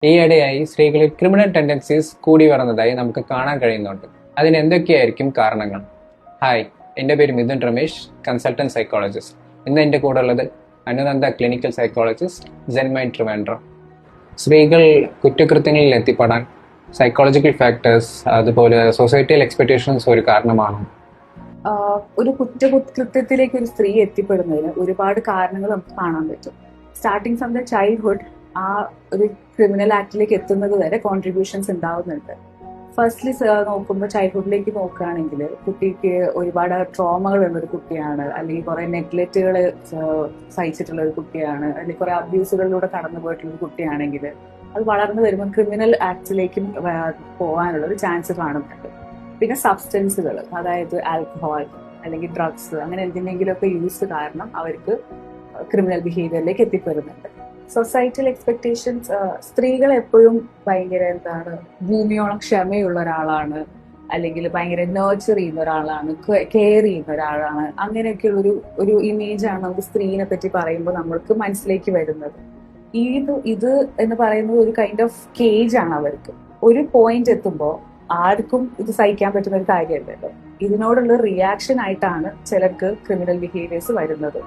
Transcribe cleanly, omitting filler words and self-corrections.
ഈയിടെയായി സ്ത്രീകളിൽ criminal tendencies കൂടി വരുന്നതായി നമുക്ക് കാണാൻ കഴിയുന്നുണ്ട്. അതിന് എന്തൊക്കെയായിരിക്കും കാരണങ്ങൾ? ഹായ്, എൻ്റെ പേര് മിഥുൻ രമേശ്, കൺസൾട്ടന്റ് സൈക്കോളജിസ്റ്റ്. ഇന്ന് എൻ്റെ കൂടെ ഉള്ളത് അനുനന്ദ ക്ലിനിക്കൽ സൈക്കോളജിസ്റ്റ്, ജെൻമൈൻ ട്രിവാൻഡ്രം. സ്ത്രീകൾ കുറ്റകൃത്യങ്ങളിൽ എത്തിപ്പെടാൻ സൈക്കോളജിക്കൽ ഫാക്ടേഴ്സ് അതുപോലെ സൊസൈറ്റിയൽ എക്സ്പെക്ടേഷൻസ് ഒരു കാരണമാണ്. ഒരു കുറ്റകൃത്യത്തിലേക്ക് ഒരു സ്ത്രീ എത്തിപ്പെടുന്നതിന് ഒരുപാട് കാരണങ്ങൾ നമുക്ക് കാണാൻ പറ്റും. സ്റ്റാർട്ടിങ് ഫ്രം ദ ചൈൽഡ്ഹുഡ് ആ ഒരു ക്രിമിനൽ ആക്ടിലേക്ക് എത്തുന്നത് വരെ കോൺട്രിബ്യൂഷൻസ് ഉണ്ടാവുന്നുണ്ട്. ഫസ്റ്റ്ലി നോക്കുമ്പോൾ ചൈൽഡ്ഹുഡിലേക്ക് നോക്കുകയാണെങ്കിൽ കുട്ടിക്ക് ഒരുപാട് ട്രോമകൾ ഉള്ളൊരു കുട്ടിയാണ്, അല്ലെങ്കിൽ കുറെ നെഗ്ലക്റ്റുകൾ സഹിച്ചിട്ടുള്ള ഒരു കുട്ടിയാണ്, അല്ലെങ്കിൽ കുറെ അബ്യൂസുകളിലൂടെ കടന്നു പോയിട്ടുള്ള ഒരു കുട്ടിയാണെങ്കിൽ അത് വളർന്നു വരുമ്പോൾ ക്രിമിനൽ ആക്ടിലേക്കും പോകാനുള്ള ഒരു ചാൻസ് കാണുന്നുണ്ട്. പിന്നെ സബ്സ്റ്റൻസുകൾ, അതായത് ആൽക്കഹോൾ അല്ലെങ്കിൽ ഡ്രഗ്സ്, അങ്ങനെ എന്തിനെങ്കിലുമൊക്കെ യൂസ് കാരണം അവർക്ക് ക്രിമിനൽ ബിഹേവിയറിലേക്ക് എത്തിപ്പെടുന്നുണ്ട്. സൊസൈറ്റൽ എക്സ്പെക്ടേഷൻസ്, സ്ത്രീകൾ എപ്പോഴും ഭയങ്കര ഭൂമിയോളം ക്ഷമയുള്ള ഒരാളാണ്, അല്ലെങ്കിൽ ഭയങ്കര നേർച്ചർ ചെയ്യുന്ന ഒരാളാണ്, കെയർ ചെയ്യുന്ന ഒരാളാണ്, അങ്ങനെയൊക്കെയുള്ള ഒരു ഇമേജാണ് നമുക്ക് സ്ത്രീനെ പറ്റി പറയുമ്പോൾ നമ്മൾക്ക് മനസ്സിലേക്ക് വരുന്നത്. ഇത് എന്ന് പറയുന്നത് ഒരു കൈൻഡ് ഓഫ് കേജ് ആണ് അവർക്ക്. ഒരു പോയിന്റ് എത്തുമ്പോൾ ആർക്കും ഇത് സഹിക്കാൻ പറ്റുന്ന ഒരു കാര്യമല്ലല്ലോ. ഇതിനോടുള്ള റിയാക്ഷൻ ആയിട്ടാണ് ചിലർക്ക് ക്രിമിനൽ ബിഹേവിയേഴ്സ് വരുന്നത്.